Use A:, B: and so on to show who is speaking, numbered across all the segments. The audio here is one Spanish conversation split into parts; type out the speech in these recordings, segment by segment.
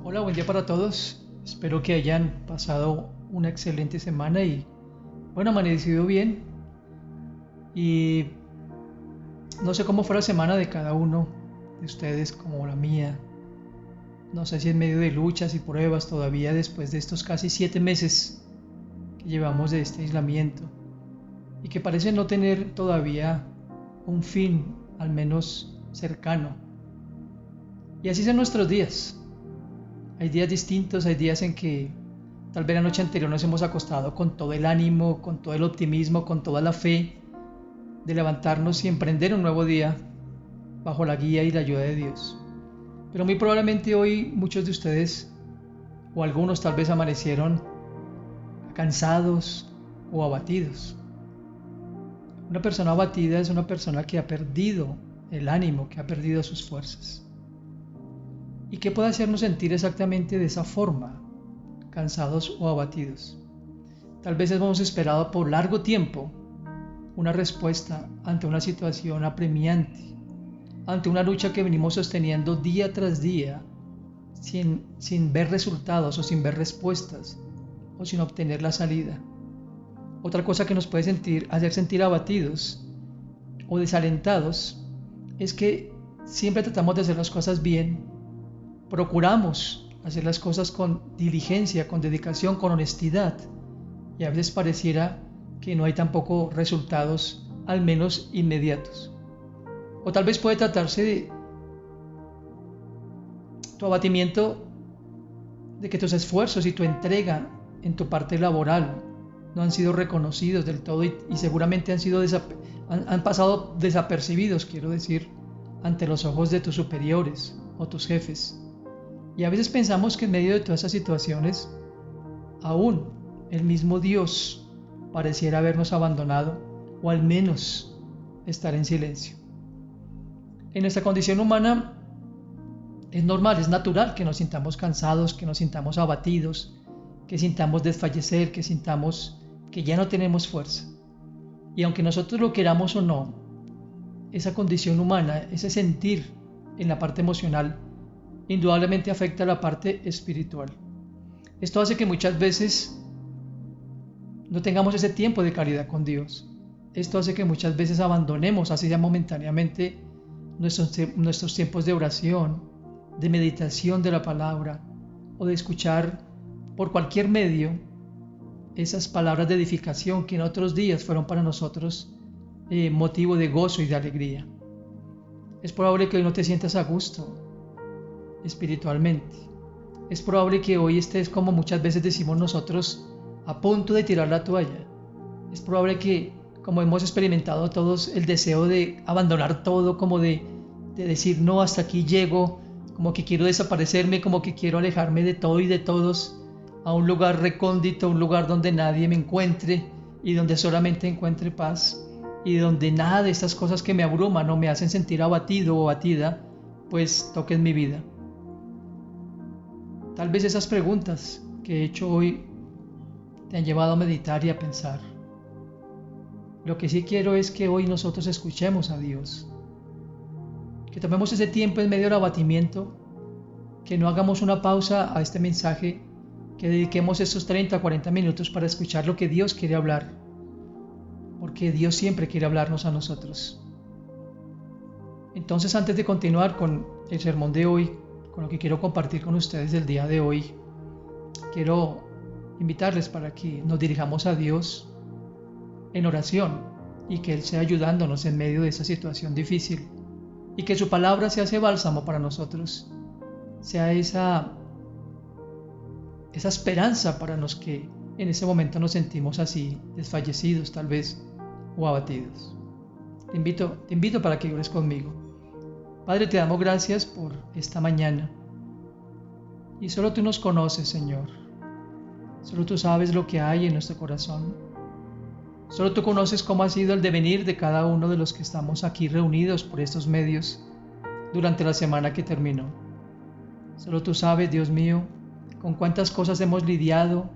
A: Hola, buen día para todos. Espero que hayan pasado una excelente semana y, bueno, amanecido bien. Y no sé cómo fue la semana de cada uno de ustedes, como la mía. No sé si en medio de luchas y pruebas todavía después de estos casi 7 meses que llevamos de este aislamiento y que parece no tener todavía un fin, al menos cercano. Y así son nuestros días. Hay días distintos, hay días en que tal vez la noche anterior nos hemos acostado con todo el ánimo, con todo el optimismo, con toda la fe de levantarnos y emprender un nuevo día bajo la guía y la ayuda de Dios. Pero muy probablemente hoy muchos de ustedes o algunos tal vez amanecieron cansados o abatidos. Una persona abatida es una persona que ha perdido el ánimo, que ha perdido sus fuerzas. ¿Y qué puede hacernos sentir exactamente de esa forma, cansados o abatidos? Tal vez hemos esperado por largo tiempo una respuesta ante una situación apremiante, ante una lucha que venimos sosteniendo día tras día sin ver resultados o sin ver respuestas o sin obtener la salida. Otra cosa que nos puede hacer sentir abatidos o desalentados es que siempre tratamos de hacer las cosas bien, procuramos hacer las cosas con diligencia, con dedicación, con honestidad, y a veces pareciera que no hay tampoco resultados, al menos inmediatos. O tal vez puede tratarse de tu abatimiento, de que tus esfuerzos y tu entrega en tu parte laboral no han sido reconocidos del todo y seguramente han pasado desapercibidos, quiero decir, ante los ojos de tus superiores o tus jefes. Y a veces pensamos que en medio de todas esas situaciones, aún el mismo Dios pareciera habernos abandonado o al menos estar en silencio. En nuestra condición humana es normal, es natural que nos sintamos cansados, que nos sintamos abatidos, que sintamos desfallecer, que sintamos que ya no tenemos fuerza. Y aunque nosotros lo queramos o no, esa condición humana, ese sentir en la parte emocional, indudablemente afecta a la parte espiritual. Esto hace que muchas veces no tengamos ese tiempo de calidad con Dios. Esto hace que muchas veces abandonemos, así ya momentáneamente, nuestros tiempos de oración, de meditación de la palabra o de escuchar por cualquier medio esas palabras de edificación que en otros días fueron para nosotros motivo de gozo y de alegría. Es probable que hoy no te sientas a gusto espiritualmente. Es probable que hoy estés, como muchas veces decimos nosotros, a punto de tirar la toalla. Es probable que, como hemos experimentado todos, el deseo de abandonar todo, como de decir no, hasta aquí llego, como que quiero desaparecerme, como que quiero alejarme de todo y de todos, a un lugar recóndito, un lugar donde nadie me encuentre y donde solamente encuentre paz y donde nada de estas cosas que me abruman o me hacen sentir abatido o abatida, pues toquen mi vida. Tal vez esas preguntas que he hecho hoy te han llevado a meditar y a pensar. Lo que sí quiero es que hoy nosotros escuchemos a Dios, que tomemos ese tiempo en medio del abatimiento, que no hagamos una pausa a este mensaje, que dediquemos estos 30 o 40 minutos para escuchar lo que Dios quiere hablar, porque Dios siempre quiere hablarnos a nosotros. Entonces, antes de continuar con el sermón de hoy, con lo que quiero compartir con ustedes el día de hoy, quiero invitarles para que nos dirijamos a Dios en oración y que Él sea ayudándonos en medio de esa situación difícil y que su palabra sea ese bálsamo para nosotros, sea esa esperanza para los que en ese momento nos sentimos así, desfallecidos tal vez o abatidos. Te invito para que ores conmigo. Padre, te damos gracias por esta mañana. Y solo tú nos conoces, Señor. Solo tú sabes lo que hay en nuestro corazón. Solo tú conoces cómo ha sido el devenir de cada uno de los que estamos aquí reunidos por estos medios durante la semana que terminó. Solo tú sabes, Dios mío, con cuántas cosas hemos lidiado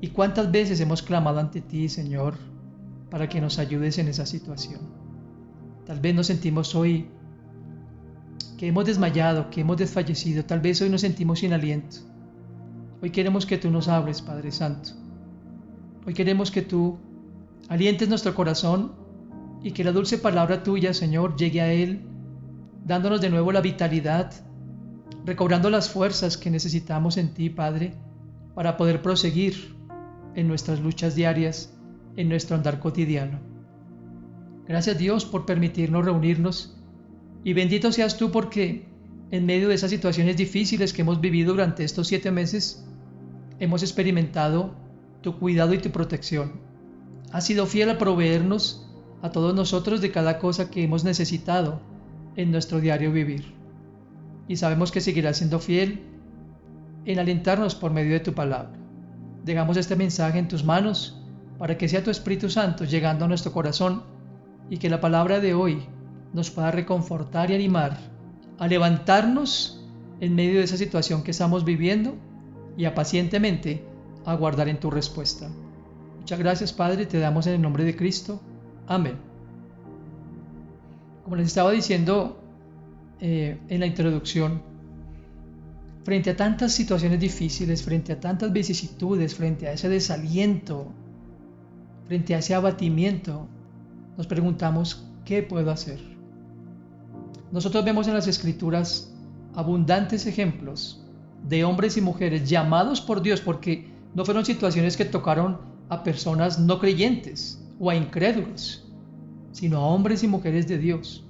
A: y cuántas veces hemos clamado ante ti, Señor, para que nos ayudes en esa situación. Tal vez nos sentimos hoy que hemos desmayado, que hemos desfallecido. Tal vez hoy nos sentimos sin aliento. Hoy queremos que tú nos hables, Padre Santo. Hoy queremos que tú alientes nuestro corazón y que la dulce palabra tuya, Señor, llegue a él, dándonos de nuevo la vitalidad, recobrando las fuerzas que necesitamos en ti, Padre, para poder proseguir en nuestras luchas diarias, en nuestro andar cotidiano. Gracias, Dios, por permitirnos reunirnos, y bendito seas tú porque en medio de esas situaciones difíciles que hemos vivido durante estos 7 meses, hemos experimentado tu cuidado y tu protección. Has sido fiel a proveernos a todos nosotros de cada cosa que hemos necesitado en nuestro diario vivir. Y sabemos que seguirás siendo fiel en alentarnos por medio de tu palabra. Dejamos este mensaje en tus manos para que sea tu Espíritu Santo llegando a nuestro corazón y que la palabra de hoy nos pueda reconfortar y animar a levantarnos en medio de esa situación que estamos viviendo y a pacientemente aguardar en tu respuesta. Muchas gracias, Padre, te damos en el nombre de Cristo. Amén. Como les estaba diciendo en la introducción, frente a tantas situaciones difíciles, frente a tantas vicisitudes, frente a ese desaliento, frente a ese abatimiento, nos preguntamos, ¿qué puedo hacer? Nosotros vemos en las Escrituras abundantes ejemplos de hombres y mujeres llamados por Dios, porque no fueron situaciones que tocaron a personas no creyentes o a incrédulos, sino a hombres y mujeres de Dios.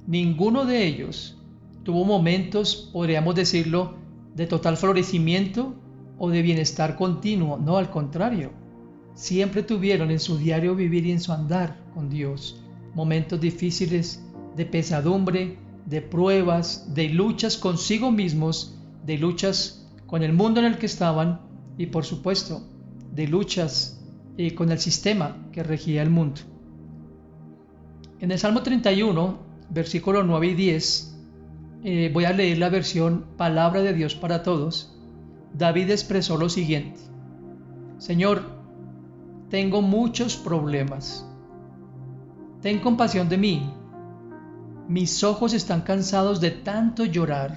A: Ninguno de ellos tuvo momentos, podríamos decirlo, de total florecimiento o de bienestar continuo. No, al contrario, siempre tuvieron en su diario vivir y en su andar con Dios momentos difíciles de pesadumbre, de pruebas, de luchas consigo mismos, de luchas con el mundo en el que estaban y, por supuesto, de luchas con el sistema que regía el mundo. En el Salmo 31, versículos 9 y 10, voy a leer la versión Palabra de Dios para Todos. David expresó lo siguiente: Señor, tengo muchos problemas. Ten compasión de mí. Mis ojos están cansados de tanto llorar,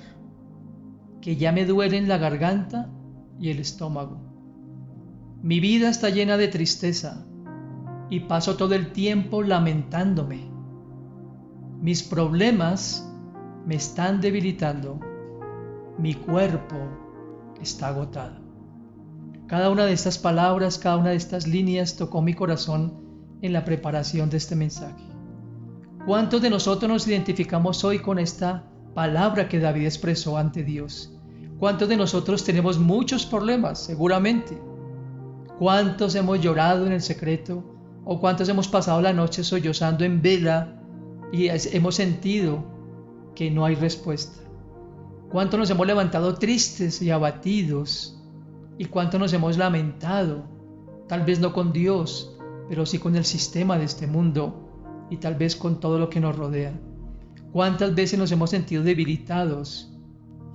A: que ya me duelen la garganta y el estómago. Mi vida está llena de tristeza y paso todo el tiempo lamentándome. Mis problemas me están debilitando. Mi cuerpo está agotado. Cada una de estas palabras, cada una de estas líneas tocó mi corazón en la preparación de este mensaje. ¿Cuántos de nosotros nos identificamos hoy con esta palabra que David expresó ante Dios? ¿Cuántos de nosotros tenemos muchos problemas? Seguramente. ¿Cuántos hemos llorado en el secreto? ¿O cuántos hemos pasado la noche sollozando en vela y hemos sentido que no hay respuesta? ¿Cuántos nos hemos levantado tristes y abatidos? ¿Y cuántos nos hemos lamentado? Tal vez no con Dios, pero sí con el sistema de este mundo y tal vez con todo lo que nos rodea. ¿Cuántas veces nos hemos sentido debilitados?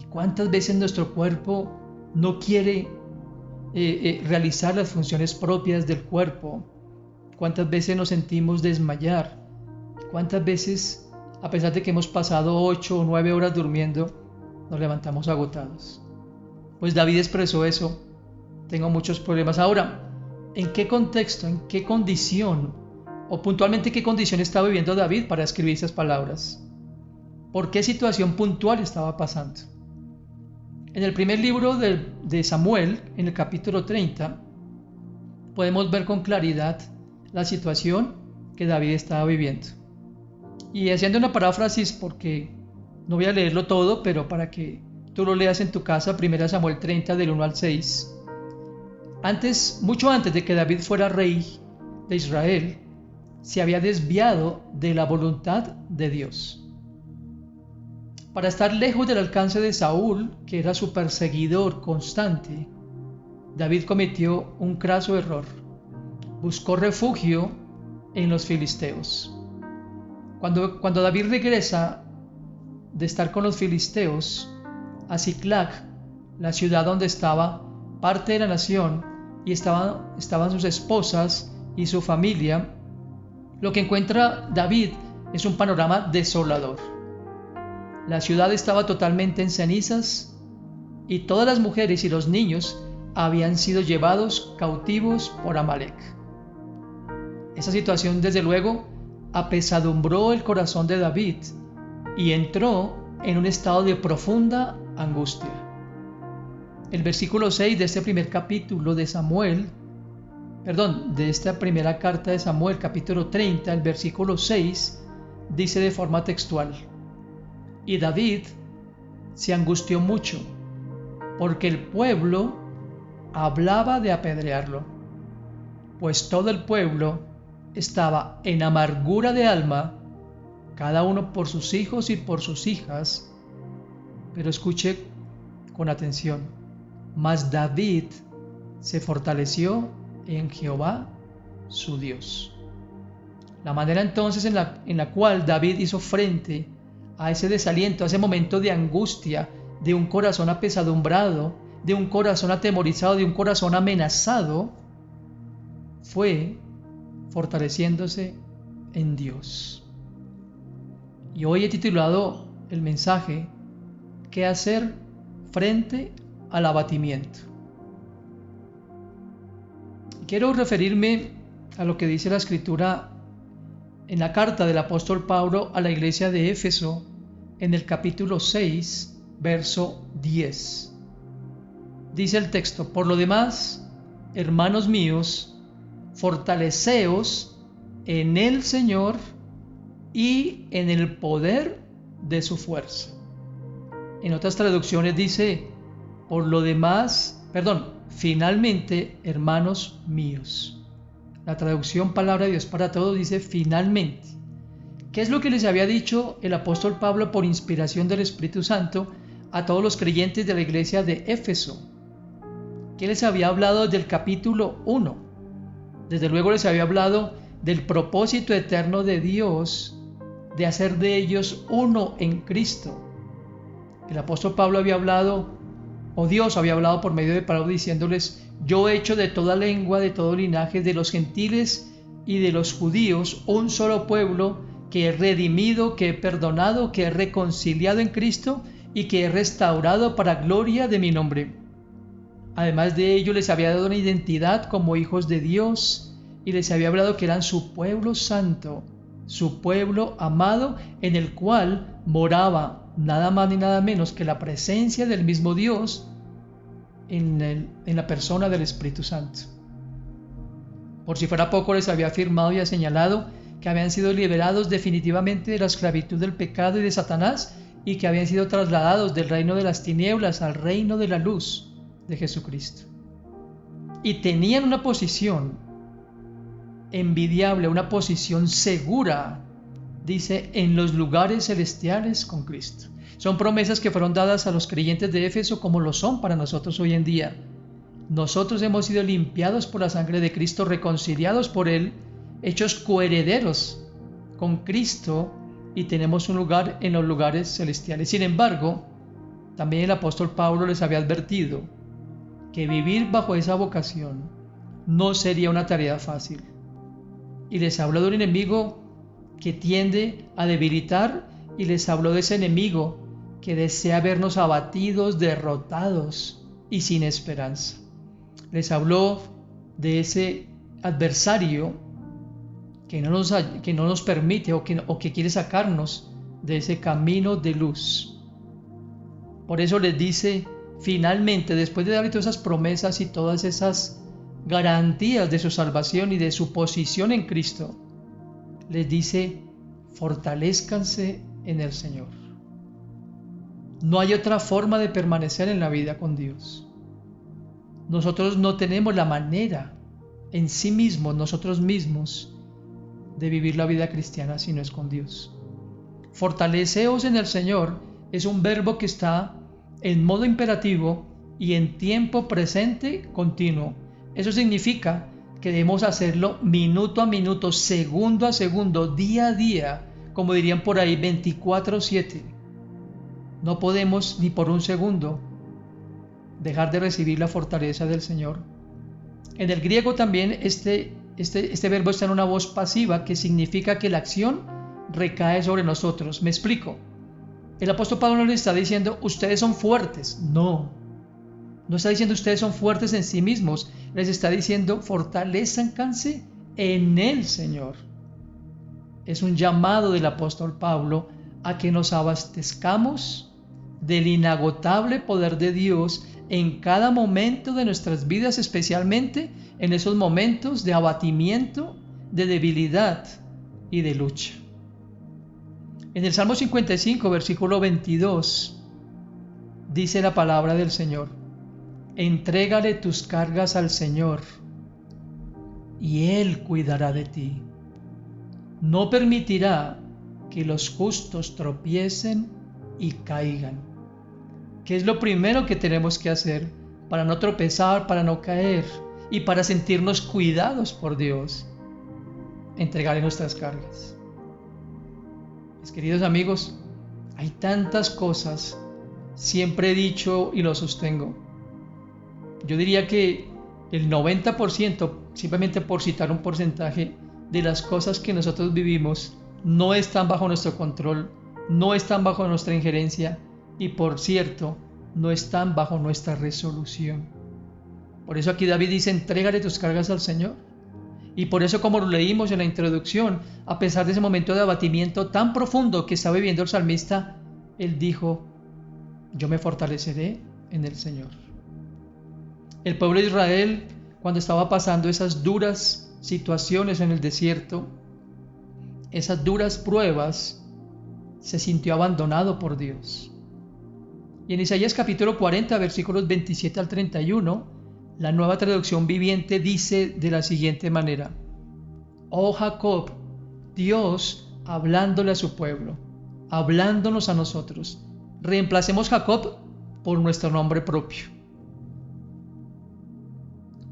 A: ¿Y cuántas veces nuestro cuerpo no quiere realizar las funciones propias del cuerpo? ¿Cuántas veces nos sentimos desmayar? ¿Cuántas veces, a pesar de que hemos pasado 8 o 9 horas durmiendo, nos levantamos agotados? Pues David expresó eso. Tengo muchos problemas. Ahora, ¿en qué contexto, en qué condición, o puntualmente qué condición estaba viviendo David para escribir esas palabras? ¿Por qué situación puntual estaba pasando? En el primer libro de Samuel, en el capítulo 30, podemos ver con claridad la situación que David estaba viviendo. Y haciendo una paráfrasis, porque no voy a leerlo todo, pero para que tú lo leas en tu casa, 1 Samuel 30 del 1 al 6. Mucho antes de que David fuera rey de Israel, se había desviado de la voluntad de Dios. Para estar lejos del alcance de Saúl, que era su perseguidor constante, David cometió un craso error. Buscó refugio en los filisteos. Cuando David regresa de estar con los filisteos a Siclag, la ciudad donde estaba parte de la nación, y estaban sus esposas y su familia, lo que encuentra David es un panorama desolador. La ciudad estaba totalmente en cenizas y todas las mujeres y los niños habían sido llevados cautivos por Amalek. Esa situación, desde luego, apesadumbró el corazón de David y entró en un estado de profunda angustia. El versículo 6 de este primer capítulo de de esta primera carta de Samuel, capítulo 30, el versículo 6, dice de forma textual: y David se angustió mucho, porque el pueblo hablaba de apedrearlo, pues todo el pueblo estaba en amargura de alma, cada uno por sus hijos y por sus hijas. Pero escuche con atención: mas David se fortaleció en Jehová su Dios. La manera entonces en la cual David hizo frente a ese desaliento, a ese momento de angustia, de un corazón apesadumbrado, de un corazón atemorizado, de un corazón amenazado, fue fortaleciéndose en Dios. Y hoy he titulado el mensaje: ¿qué hacer frente al abatimiento? Quiero referirme a lo que dice la Escritura en la carta del apóstol Pablo a la iglesia de Éfeso, en el capítulo 6, verso 10. Dice el texto: por lo demás, hermanos míos, fortaleceos en el Señor y en el poder de su fuerza. En otras traducciones dice: finalmente, hermanos míos. La traducción Palabra de Dios para Todos dice finalmente. ¿Qué es lo que les había dicho el apóstol Pablo por inspiración del Espíritu Santo a todos los creyentes de la iglesia de Éfeso? ¿Qué les había hablado desde el capítulo 1? Desde luego les había hablado del propósito eterno de Dios de hacer de ellos uno en Cristo. El apóstol Pablo había hablado, o Dios había hablado por medio de Pablo, diciéndoles: yo he hecho de toda lengua, de todo linaje, de los gentiles y de los judíos, un solo pueblo, que he redimido, que he perdonado, que he reconciliado en Cristo y que he restaurado para gloria de mi nombre. Además de ello, les había dado una identidad como hijos de Dios y les había hablado que eran su pueblo santo, su pueblo amado, en el cual moraba nada más ni nada menos que la presencia del mismo Dios en la persona del Espíritu Santo. Por si fuera poco, les había afirmado y señalado que habían sido liberados definitivamente de la esclavitud del pecado y de Satanás, y que habían sido trasladados del reino de las tinieblas al reino de la luz de Jesucristo. Y tenían una posición envidiable, una posición segura, dice, en los lugares celestiales con Cristo. Son promesas que fueron dadas a los creyentes de Éfeso, como lo son para nosotros hoy en día. Nosotros hemos sido limpiados por la sangre de Cristo, reconciliados por Él, hechos coherederos con Cristo, y tenemos un lugar en los lugares celestiales. Sin embargo, también el apóstol Pablo les había advertido que vivir bajo esa vocación no sería una tarea fácil. Y les habló de un enemigo que tiende a debilitar, y les habló de ese enemigo que desea vernos abatidos, derrotados y sin esperanza. Les habló de ese adversario que no nos permite o que quiere sacarnos de ese camino de luz. Por eso les dice, finalmente, después de darle todas esas promesas y todas esas garantías de su salvación y de su posición en Cristo, les dice: fortalezcanse en el Señor. No hay otra forma de permanecer en la vida con Dios. Nosotros no tenemos la manera en sí mismos, nosotros mismos, de vivir la vida cristiana si no es con Dios. Fortaleceos en el Señor es un verbo que está en modo imperativo y en tiempo presente continuo. Eso significa que debemos hacerlo minuto a minuto, segundo a segundo, día a día, como dirían por ahí, 24/7. No podemos ni por un segundo dejar de recibir la fortaleza del Señor. En el griego también este verbo está en una voz pasiva, que significa que la acción recae sobre nosotros. Me explico. El apóstol Pablo no les está diciendo, ustedes son fuertes. No, no está diciendo ustedes son fuertes en sí mismos. Les está diciendo, fortalezcanse en el Señor. Es un llamado del apóstol Pablo a que nos abastezcamos del inagotable poder de Dios en cada momento de nuestras vidas, especialmente en esos momentos de abatimiento, de debilidad y de lucha. En el Salmo 55, versículo 22, dice la palabra del Señor: entrégale tus cargas al Señor y Él cuidará de ti. No permitirá que los justos tropiecen y caigan. ¿Qué es lo primero que tenemos que hacer para no tropezar, para no caer y para sentirnos cuidados por Dios? Entregarle nuestras cargas. Mis queridos amigos, hay tantas cosas, siempre he dicho y lo sostengo. Yo diría que el 90%, simplemente por citar un porcentaje, de las cosas que nosotros vivimos no están bajo nuestro control, no están bajo nuestra injerencia y, por cierto, no están bajo nuestra resolución. Por eso aquí David dice, entrégale tus cargas al Señor. Y por eso, como lo leímos en la introducción, a pesar de ese momento de abatimiento tan profundo que estaba viviendo el salmista, él dijo, yo me fortaleceré en el Señor. El pueblo de Israel, cuando estaba pasando esas duras situaciones en el desierto, esas duras pruebas, se sintió abandonado por Dios. Y en Isaías capítulo 40, versículos 27 al 31, la Nueva Traducción Viviente dice de la siguiente manera: oh Jacob, Dios hablándole a su pueblo, hablándonos a nosotros. Reemplacemos Jacob por nuestro nombre propio.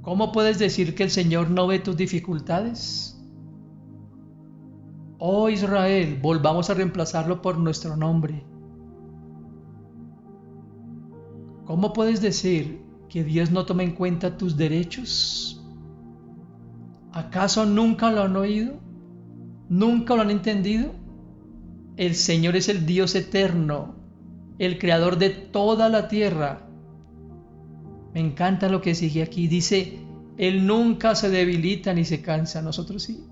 A: ¿Cómo puedes decir que el Señor no ve tus dificultades? Oh Israel, volvamos a reemplazarlo por nuestro nombre. ¿Cómo puedes decir que Dios no toma en cuenta tus derechos? ¿Acaso nunca lo han oído? ¿Nunca lo han entendido? El Señor es el Dios eterno, el creador de toda la tierra. Me encanta lo que sigue aquí. Dice, Él nunca se debilita ni se cansa, nosotros sí.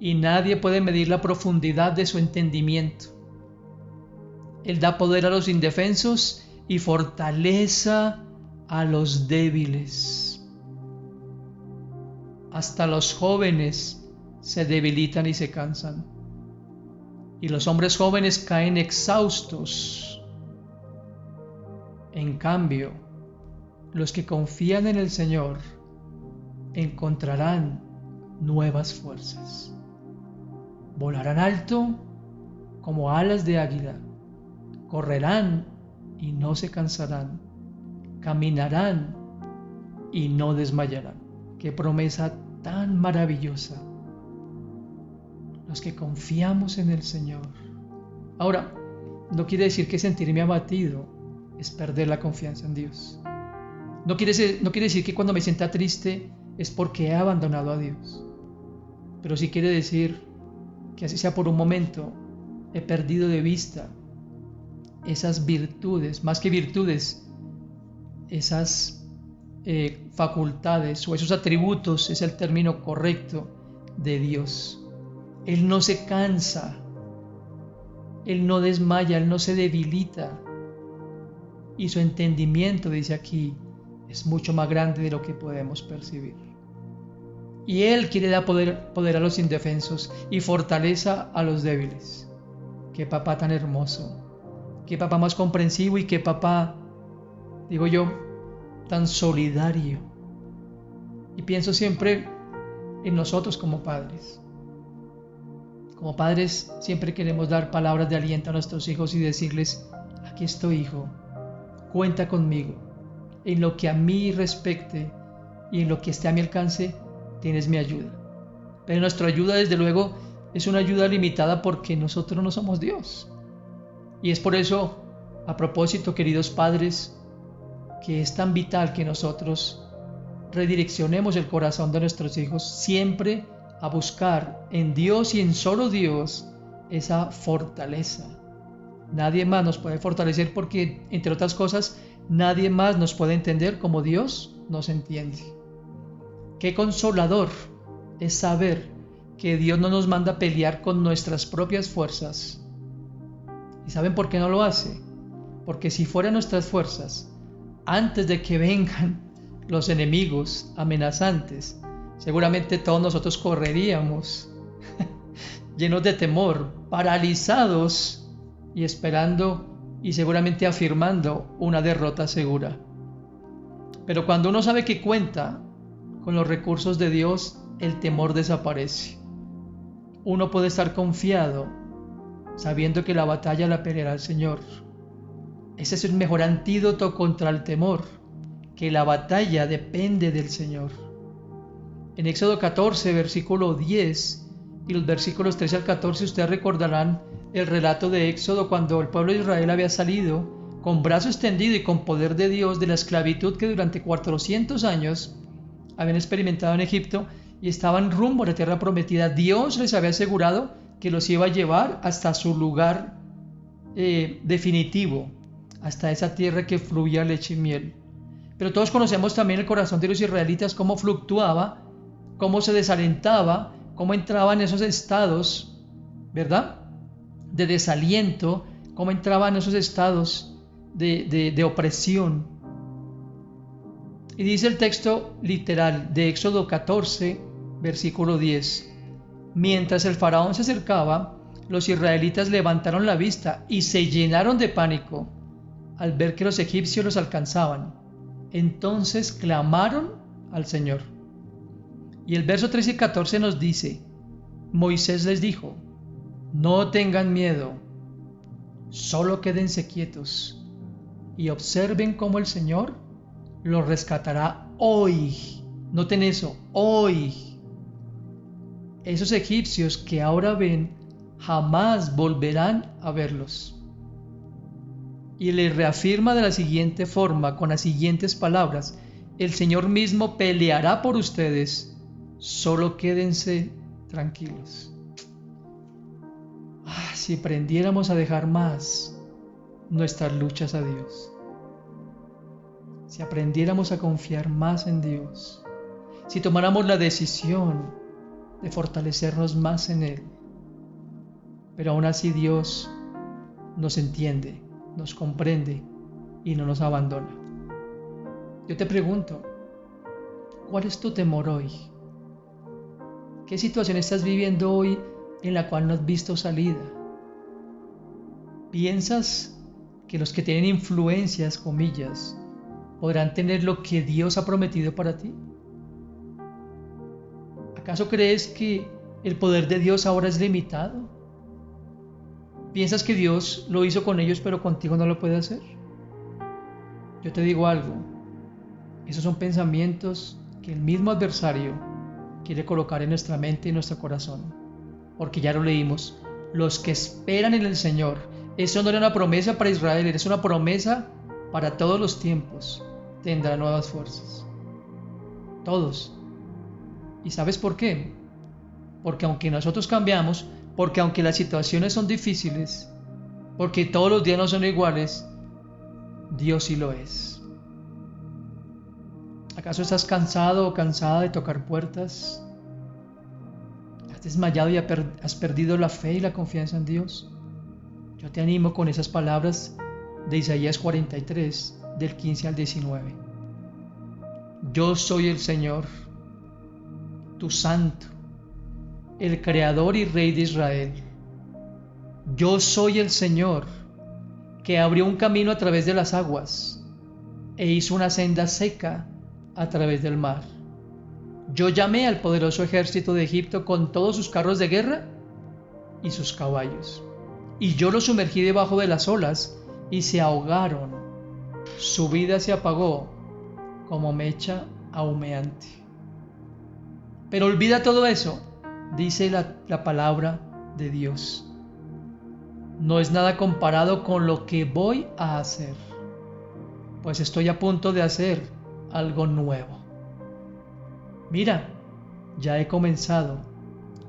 A: Y nadie puede medir la profundidad de su entendimiento. Él da poder a los indefensos y fortaleza a los débiles. Hasta los jóvenes se debilitan y se cansan. Y los hombres jóvenes caen exhaustos. En cambio, los que confían en el Señor encontrarán nuevas fuerzas. Volarán alto como alas de águila. Correrán y no se cansarán. Caminarán y no desmayarán. Qué promesa tan maravillosa. Los que confiamos en el Señor. Ahora, no quiere decir que sentirme abatido es perder la confianza en Dios. No quiere decir que cuando me sienta triste es porque he abandonado a Dios. Pero sí quiere decir que así sea por un momento, he perdido de vista esas virtudes, más que virtudes, esas facultades o esos atributos, es el término correcto, de Dios. Él no se cansa, Él no desmaya, Él no se debilita. Y su entendimiento, dice aquí, es mucho más grande de lo que podemos percibir. Y Él quiere dar poder a los indefensos y fortaleza a los débiles. Qué papá tan hermoso, qué papá más comprensivo y qué papá, digo yo, tan solidario. Y pienso siempre en nosotros como padres. Como padres siempre queremos dar palabras de aliento a nuestros hijos y decirles, aquí estoy, hijo, cuenta conmigo. En lo que a mí respecte y en lo que esté a mi alcance, tienes mi ayuda. Pero nuestra ayuda, desde luego, es una ayuda limitada porque nosotros no somos Dios. Y es por eso, a propósito, queridos padres, que es tan vital que nosotros redireccionemos el corazón de nuestros hijos siempre a buscar en Dios y en solo Dios esa fortaleza, Nadie más nos puede fortalecer porque, entre otras cosas, nadie más nos puede entender como Dios nos entiende. Qué consolador es saber que Dios no nos manda a pelear con nuestras propias fuerzas. ¿Y saben por qué no lo hace? Porque si fueran nuestras fuerzas, antes de que vengan los enemigos amenazantes, seguramente todos nosotros correríamos llenos de temor, paralizados y esperando y seguramente afirmando una derrota segura. Pero cuando uno sabe que cuenta con los recursos de Dios, el temor desaparece. Uno puede estar confiado sabiendo que la batalla la peleará el Señor. Ese es el mejor antídoto contra el temor, que la batalla depende del Señor. En Éxodo 14, versículo 10 y los versículos 13 al 14, ustedes recordarán el relato de Éxodo cuando el pueblo de Israel había salido con brazo extendido y con poder de Dios de la esclavitud que durante 400 años habían experimentado en Egipto y estaban rumbo a la tierra prometida. Dios les había asegurado que los iba a llevar hasta su lugar definitivo, hasta esa tierra que fluía leche y miel. Pero todos conocemos también el corazón de los israelitas, cómo fluctuaba, cómo se desalentaba, cómo entraba en esos estados, ¿verdad?, de desaliento, cómo entraba en esos estados de opresión. Y dice el texto literal de Éxodo 14, versículo 10: mientras el faraón se acercaba, los israelitas levantaron la vista y se llenaron de pánico al ver que los egipcios los alcanzaban. Entonces clamaron al Señor. Y el verso 13 y 14 nos dice: Moisés les dijo: no tengan miedo, solo quédense quietos y observen cómo el Señor los rescatará hoy. Noten eso, hoy. Esos egipcios que ahora ven, jamás volverán a verlos. Y les reafirma de la siguiente forma, con las siguientes palabras: el Señor mismo peleará por ustedes, solo quédense tranquilos. Si aprendiéramos a dejar más nuestras luchas a Dios, si aprendiéramos a confiar más en Dios, si tomáramos la decisión de fortalecernos más en Él, pero aún así Dios nos entiende, nos comprende y no nos abandona. Yo te pregunto, ¿cuál es tu temor hoy? ¿Qué situación estás viviendo hoy en la cual no has visto salida? ¿Piensas que los que tienen influencias, comillas, podrán tener lo que Dios ha prometido para ti? ¿Acaso crees que el poder de Dios ahora es limitado? ¿Piensas que Dios lo hizo con ellos pero contigo no lo puede hacer? Yo te digo algo, esos son pensamientos que el mismo adversario quiere colocar en nuestra mente y en nuestro corazón, porque ya lo leímos: los que esperan en el Señor. Eso no era una promesa para Israel, es una promesa para todos los tiempos. Tendrán nuevas fuerzas. Todos. ¿Y sabes por qué? Porque aunque nosotros cambiamos, porque aunque las situaciones son difíciles, porque todos los días no son iguales, Dios sí lo es. ¿Acaso estás cansado o cansada de tocar puertas? ¿Has desmayado y has perdido la fe y la confianza en Dios? Yo te animo con esas palabras de Isaías 43, del 15 al 19. Yo soy el Señor, tu Santo, el Creador y Rey de Israel. Yo soy el Señor, que abrió un camino a través de las aguas e hizo una senda seca a través del mar. Yo llamé al poderoso ejército de Egipto con todos sus carros de guerra y sus caballos, y yo los sumergí debajo de las olas y se ahogaron. Su vida se apagó como mecha humeante. Pero olvida todo eso, dice la palabra de Dios. No es nada comparado con lo que voy a hacer, pues estoy a punto de hacer algo nuevo. Mira, ya he comenzado.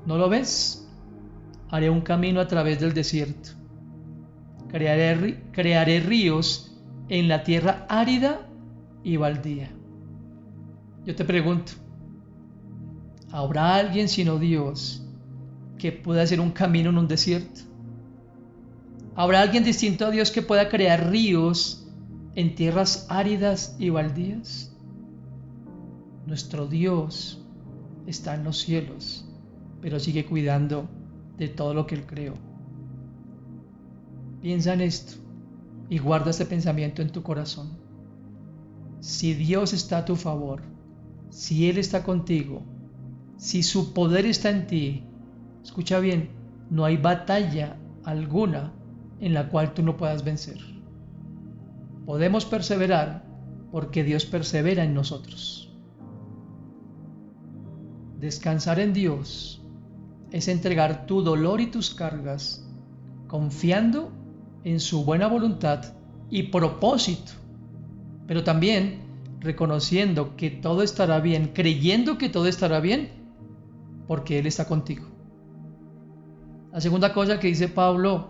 A: ¿No lo ves? Haré un camino a través del desierto crearé ríos en la tierra árida y baldía. Yo te pregunto, ¿habrá alguien sino Dios que pueda hacer un camino en un desierto? ¿Habrá alguien distinto a Dios que pueda crear ríos en tierras áridas y baldías? Nuestro Dios está en los cielos, pero sigue cuidando de todo lo que Él creó. Piensa en esto y guarda este pensamiento en tu corazón. Si Dios está a tu favor, si Él está contigo, si su poder está en ti, escucha bien, no hay batalla alguna en la cual tú no puedas vencer. Podemos perseverar porque Dios persevera en nosotros. Descansar en Dios es entregar tu dolor y tus cargas, confiando en su buena voluntad y propósito, pero también reconociendo que todo estará bien, creyendo que todo estará bien, porque Él está contigo. La segunda cosa que dice Pablo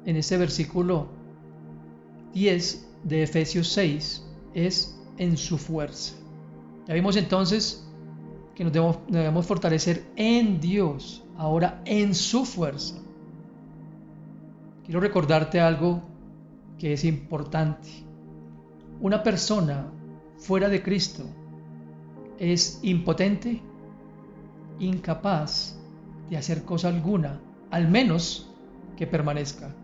A: en este versículo 10 de Efesios 6 es en su fuerza. Ya vimos entonces que nos debemos fortalecer en Dios, ahora en su fuerza. Quiero recordarte algo que es importante. Una persona fuera de Cristo es impotente, incapaz de hacer cosa alguna, al menos que permanezca.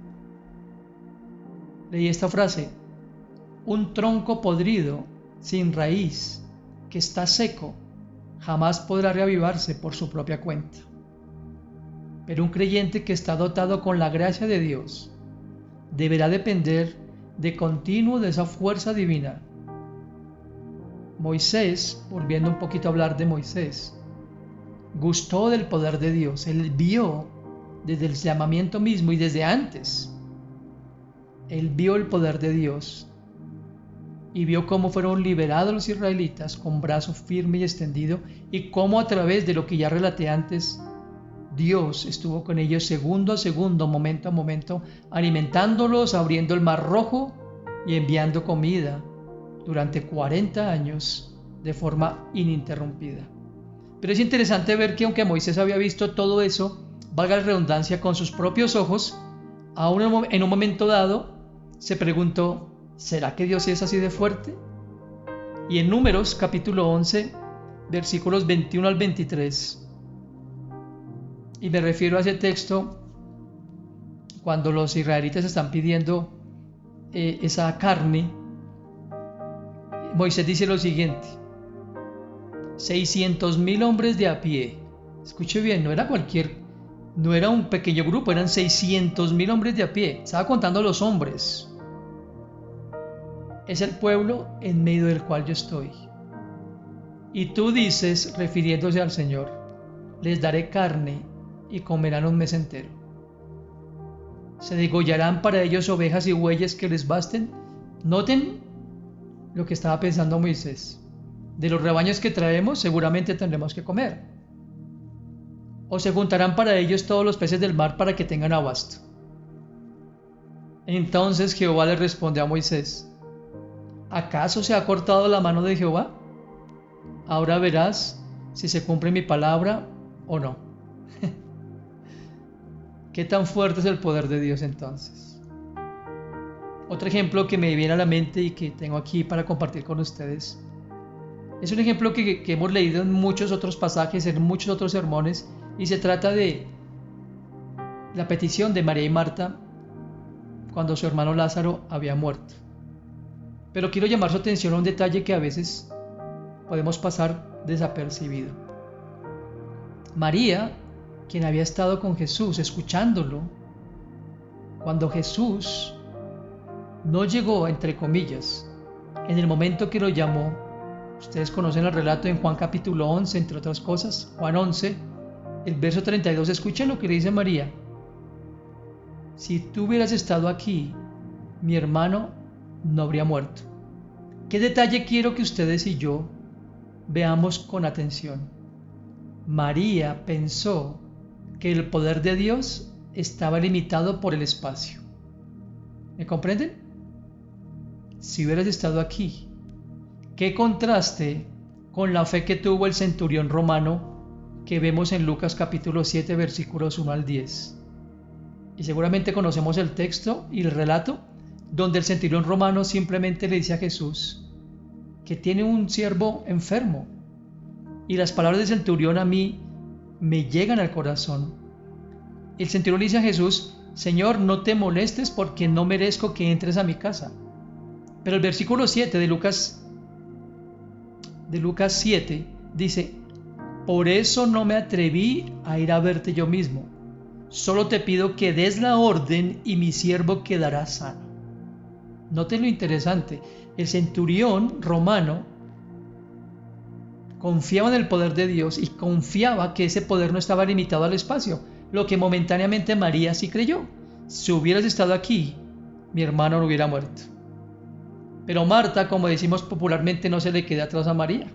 A: Leí esta frase: un tronco podrido, sin raíz, que está seco, jamás podrá reavivarse por su propia cuenta. Pero un creyente que está dotado con la gracia de Dios deberá depender de continuo de esa fuerza divina. Moisés, volviendo un poquito a hablar de Moisés, gustó del poder de Dios. Él vio desde el llamamiento mismo y desde antes. Él vio el poder de Dios y vio cómo fueron liberados los israelitas con brazo firme y extendido, y cómo a través de lo que ya relaté antes, Dios estuvo con ellos segundo a segundo, momento a momento, alimentándolos, abriendo el mar rojo y enviando comida durante 40 años de forma ininterrumpida. Pero es interesante ver que aunque Moisés había visto todo eso, valga la redundancia, con sus propios ojos, aún en un momento dado se preguntó: ¿será que Dios es así de fuerte? Y en Números capítulo 11, versículos 21 al 23, y me refiero a ese texto cuando los israelitas están pidiendo esa carne, Moisés dice lo siguiente: 600,000 hombres de a pie. Escuche bien, no era un pequeño grupo, eran 600,000 hombres de a pie. Estaba contando los hombres. Es el pueblo en medio del cual yo estoy. Y tú dices, refiriéndose al Señor, les daré carne y comerán un mes entero. Se degollarán para ellos ovejas y bueyes que les basten. Noten lo que estaba pensando Moisés. De los rebaños que traemos seguramente tendremos que comer. O se juntarán para ellos todos los peces del mar para que tengan abasto. Entonces Jehová le responde a Moisés: ¿acaso se ha cortado la mano de Jehová? Ahora verás si se cumple mi palabra o no. ¿Qué tan fuerte es el poder de Dios entonces? Otro ejemplo que me viene a la mente y que tengo aquí para compartir con ustedes es un ejemplo que hemos leído en muchos otros pasajes, en muchos otros sermones, y se trata de la petición de María y Marta cuando su hermano Lázaro había muerto. Pero quiero llamar su atención a un detalle que a veces podemos pasar desapercibido. María, quien había estado con Jesús escuchándolo, cuando Jesús no llegó, entre comillas, en el momento que lo llamó, ustedes conocen el relato en Juan capítulo 11, entre otras cosas, Juan 11, el verso 32, escuchen lo que le dice María: si tú hubieras estado aquí, mi hermano no habría muerto. ¿Qué detalle quiero que ustedes y yo veamos con atención? María pensó que el poder de Dios estaba limitado por el espacio. ¿Me comprenden? Si hubieras estado aquí, ¿qué contraste con la fe que tuvo el centurión romano que vemos en Lucas capítulo 7 versículos 1 al 10? Y seguramente conocemos el texto y el relato donde el centurión romano simplemente le dice a Jesús que tiene un siervo enfermo. Y las palabras del centurión a mí me llegan al corazón. El centurión le dice a Jesús: Señor, no te molestes porque no merezco que entres a mi casa. Pero el versículo 7 de Lucas 7 dice: por eso no me atreví a ir a verte yo mismo. Solo te pido que des la orden y mi siervo quedará sano. Noten lo interesante. El centurión romano confiaba en el poder de Dios y confiaba que ese poder no estaba limitado al espacio, lo que momentáneamente María sí creyó. Si hubieras estado aquí, mi hermano no hubiera muerto. Pero Marta, como decimos popularmente, no se le queda atrás a María.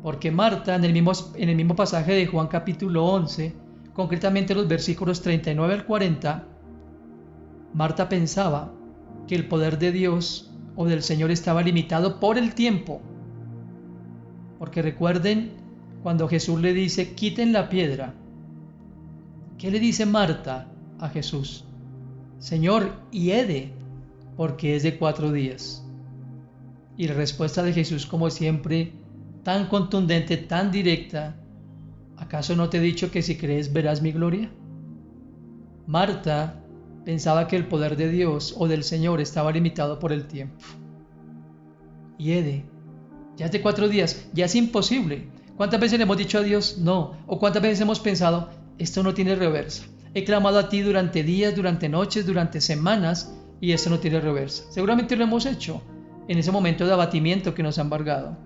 A: Porque Marta, en el mismo pasaje de Juan capítulo 11, concretamente los versículos 39 al 40, Marta pensaba que el poder de Dios o del Señor estaba limitado por el tiempo. Porque recuerden cuando Jesús le dice: quiten la piedra. ¿Qué le dice Marta a Jesús? Señor, hiede, porque es de 4 días. Y la respuesta de Jesús, como siempre, tan contundente, tan directa: ¿acaso no te he dicho que si crees verás mi gloria? Marta pensaba que el poder de Dios o del Señor estaba limitado por el tiempo. Hiede, ya es de 4 días, ya es imposible. ¿Cuántas veces le hemos dicho a Dios no? ¿O cuántas veces hemos pensado: esto no tiene reversa? He clamado a ti durante días, durante noches, durante semanas, y esto no tiene reversa. Seguramente lo hemos hecho en ese momento de abatimiento que nos ha embargado.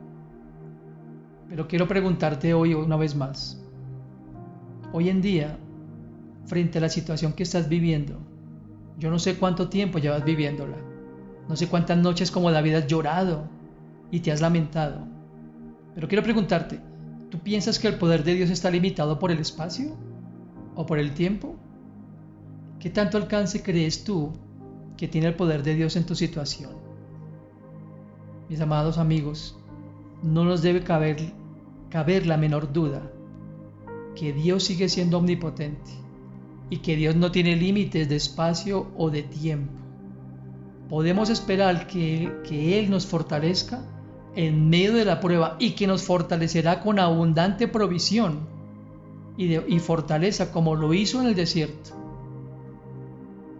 A: Pero quiero preguntarte hoy una vez más. Hoy en día, frente a la situación que estás viviendo, yo no sé cuánto tiempo llevas viviéndola. No sé cuántas noches como David has llorado y te has lamentado. Pero quiero preguntarte, ¿tú piensas que el poder de Dios está limitado por el espacio o por el tiempo? ¿Qué tanto alcance crees tú que tiene el poder de Dios en tu situación? Mis amados amigos, no nos debe caber la menor duda que Dios sigue siendo omnipotente y que Dios no tiene límites de espacio o de tiempo. Podemos esperar que Él nos fortalezca en medio de la prueba y que nos fortalecerá con abundante provisión y fortaleza, como lo hizo en el desierto.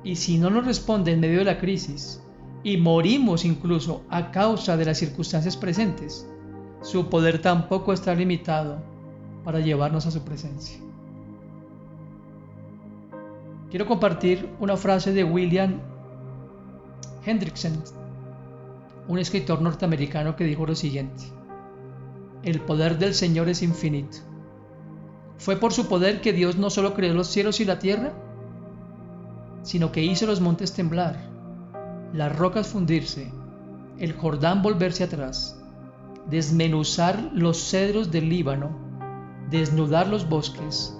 A: Y si no nos responde en medio de la crisis y morimos incluso a causa de las circunstancias presentes, su poder tampoco está limitado para llevarnos a su presencia. Quiero compartir una frase de William Hendrickson, un escritor norteamericano, que dijo lo siguiente: el poder del Señor es infinito. Fue por su poder que Dios no solo creó los cielos y la tierra, sino que hizo los montes temblar, las rocas fundirse, el Jordán volverse atrás, desmenuzar los cedros del Líbano, desnudar los bosques.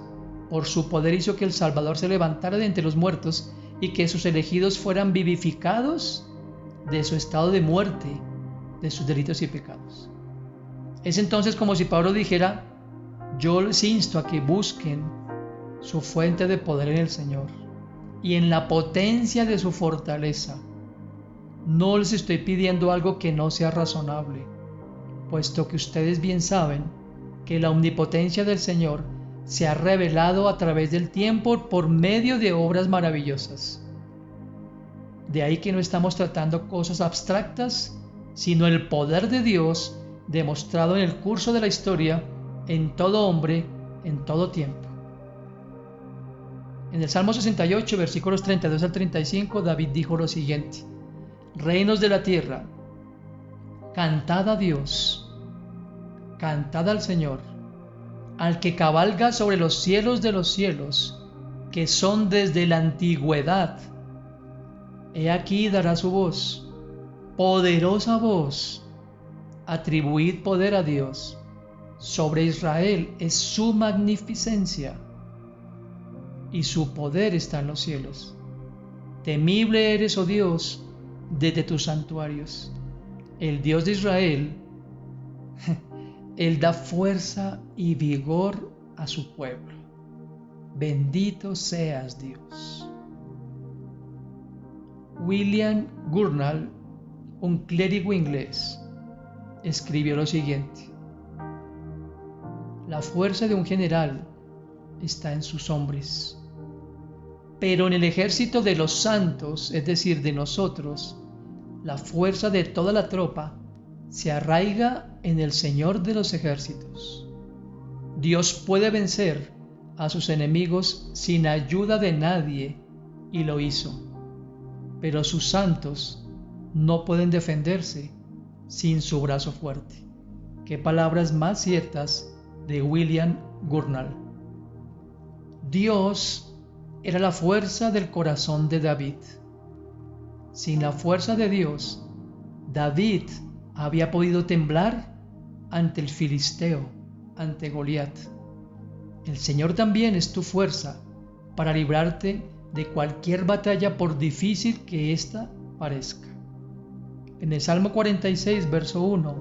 A: Por su poder hizo que el Salvador se levantara de entre los muertos y que sus elegidos fueran vivificados de su estado de muerte, de sus delitos y pecados. Es entonces como si Pablo dijera: yo les insto a que busquen su fuente de poder en el Señor y en la potencia de su fortaleza. No les estoy pidiendo algo que no sea razonable, puesto que ustedes bien saben que la omnipotencia del Señor se ha revelado a través del tiempo por medio de obras maravillosas. De ahí que no estamos tratando cosas abstractas, sino el poder de Dios demostrado en el curso de la historia, en todo hombre, en todo tiempo. En el Salmo 68, versículos 32 al 35, David dijo lo siguiente: reinos de la tierra, cantad a Dios, cantad al Señor, al que cabalga sobre los cielos de los cielos, que son desde la antigüedad. He aquí dará su voz, poderosa voz. Atribuid poder a Dios. Sobre Israel es su magnificencia, y su poder está en los cielos. Temible eres, oh Dios, desde tus santuarios. El Dios de Israel, Él da fuerza y vigor a su pueblo. Bendito seas, Dios. William Gurnall, un clérigo inglés, escribió lo siguiente: la fuerza de un general está en sus hombres, pero en el ejército de los santos, es decir, de nosotros, la fuerza de toda la tropa se arraiga en el Señor de los ejércitos. Dios puede vencer a sus enemigos sin ayuda de nadie, y lo hizo. Pero sus santos no pueden defenderse sin su brazo fuerte. Qué palabras más ciertas de William Gurnall. Dios era la fuerza del corazón de David. Sin la fuerza de Dios, David había podido temblar ante el filisteo, ante Goliat. El Señor también es tu fuerza para librarte de cualquier batalla, por difícil que ésta parezca. En el Salmo 46, verso 1,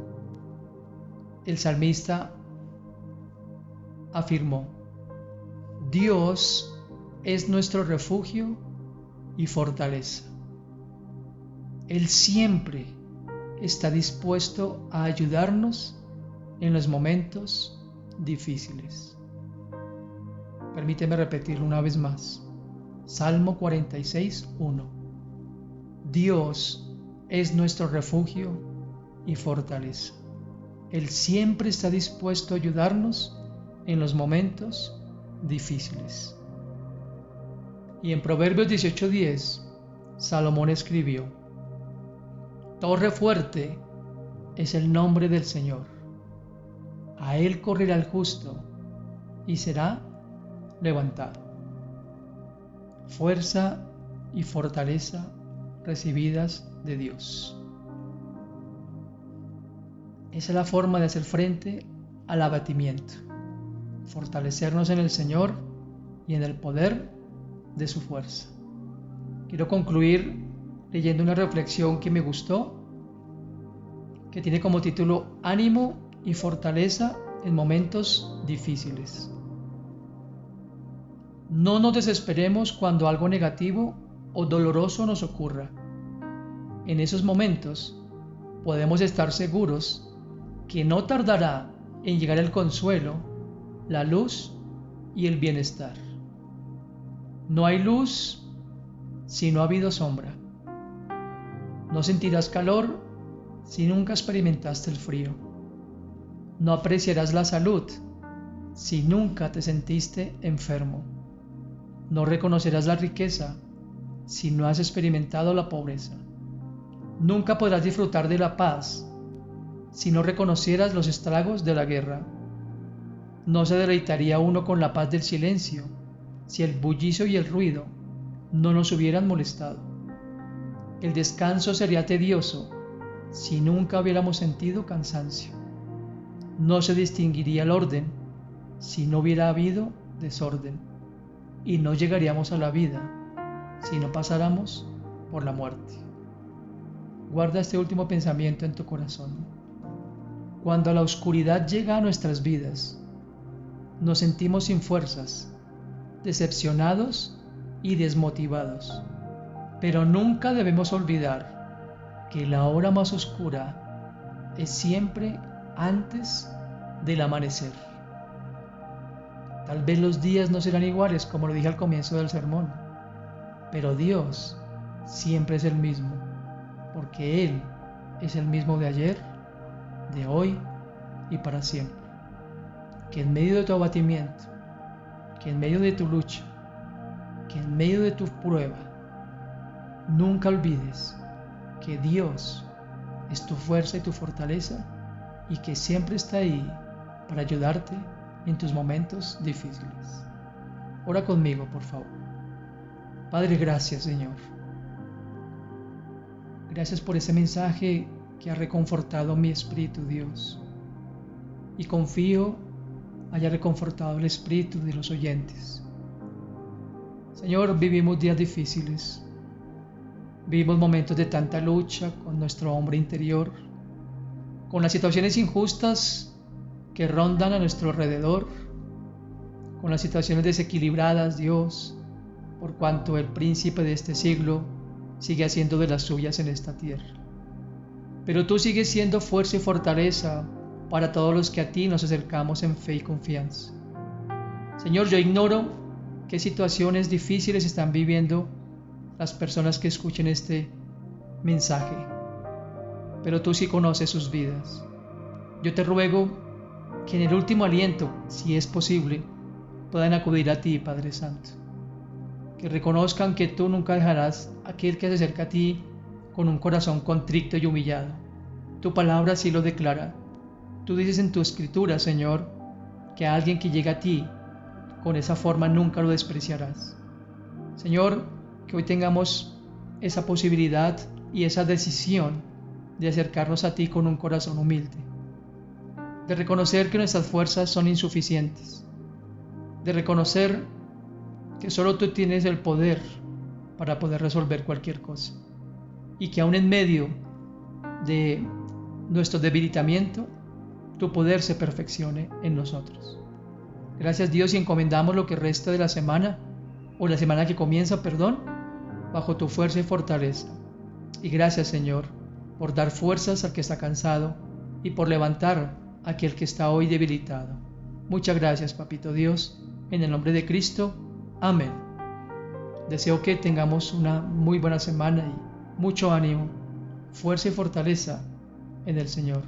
A: el salmista afirmó: Dios es nuestro refugio y fortaleza. Él siempre está dispuesto a ayudarnos en los momentos difíciles. Permíteme repetirlo una vez más. Salmo 46, 1. Dios es nuestro refugio y fortaleza. Él siempre está dispuesto a ayudarnos en los momentos difíciles. Y en Proverbios 18:10, Salomón escribió: Torre fuerte es el nombre del Señor. A él correrá el justo y será levantado. Fuerza y fortaleza recibidas de Dios. Esa es la forma de hacer frente al abatimiento. Fortalecernos en el Señor y en el poder de su fuerza. Quiero concluir leyendo una reflexión que me gustó, que tiene como título Ánimo y fortaleza en momentos difíciles. No nos desesperemos cuando algo negativo o doloroso nos ocurra. En esos momentos podemos estar seguros que no tardará en llegar el consuelo, la luz y el bienestar. No hay luz si no ha habido sombra. No sentirás calor si nunca experimentaste el frío. No apreciarás la salud si nunca te sentiste enfermo. No reconocerás la riqueza si no has experimentado la pobreza. Nunca podrás disfrutar de la paz si no reconocieras los estragos de la guerra. No se deleitaría uno con la paz del silencio si el bullicio y el ruido no nos hubieran molestado. El descanso sería tedioso si nunca hubiéramos sentido cansancio. No se distinguiría el orden si no hubiera habido desorden. Y no llegaríamos a la vida si no pasáramos por la muerte. Guarda este último pensamiento en tu corazón. Cuando la oscuridad llega a nuestras vidas, nos sentimos sin fuerzas, decepcionados y desmotivados. Pero nunca debemos olvidar que la hora más oscura es siempre antes del amanecer. Tal vez los días no serán iguales, como lo dije al comienzo del sermón, pero Dios siempre es el mismo, porque Él es el mismo de ayer, de hoy y para siempre. Que en medio de tu abatimiento, que en medio de tu lucha, que en medio de tu prueba, nunca olvides que Dios es tu fuerza y tu fortaleza, y que siempre está ahí para ayudarte en tus momentos difíciles. Ora conmigo, por favor. Padre, gracias, Señor. Gracias por ese mensaje que ha reconfortado mi espíritu, Dios. Y confío haya reconfortado el espíritu de los oyentes. Señor, vivimos días difíciles, Vivimos momentos de tanta lucha con nuestro hombre interior, con las situaciones injustas que rondan a nuestro alrededor, con las situaciones desequilibradas, Dios, por cuanto el príncipe de este siglo sigue haciendo de las suyas en esta tierra. Pero tú sigues siendo fuerza y fortaleza para todos los que a ti nos acercamos en fe y confianza. Señor, yo ignoro qué situaciones difíciles están viviendo las personas que escuchen este mensaje, pero tú sí conoces sus vidas. Yo te ruego que en el último aliento, si es posible, puedan acudir a ti, Padre Santo. Que reconozcan que tú nunca dejarás a aquel que se acerca a ti con un corazón contrito y humillado. Tu palabra así lo declara. Tú dices en tu escritura, Señor, que a alguien que llega a ti con esa forma nunca lo despreciarás. Señor, que hoy tengamos esa posibilidad y esa decisión de acercarnos a ti con un corazón humilde, de reconocer que nuestras fuerzas son insuficientes, de reconocer que solo tú tienes el poder para poder resolver cualquier cosa y que aún en medio de nuestro debilitamiento, tu poder se perfeccione en nosotros. Gracias, Dios, y encomendamos lo que resta de la semana, o la semana que comienza, bajo tu fuerza y fortaleza. Y gracias, Señor, por dar fuerzas al que está cansado y por levantar a aquel que está hoy debilitado. Muchas gracias, Papito Dios, en el nombre de Cristo. Amén. Deseo que tengamos una muy buena semana y mucho ánimo, fuerza y fortaleza en el Señor.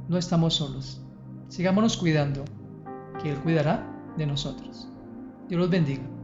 A: No estamos solos. Sigámonos cuidando, que Él cuidará de nosotros. Dios los bendiga.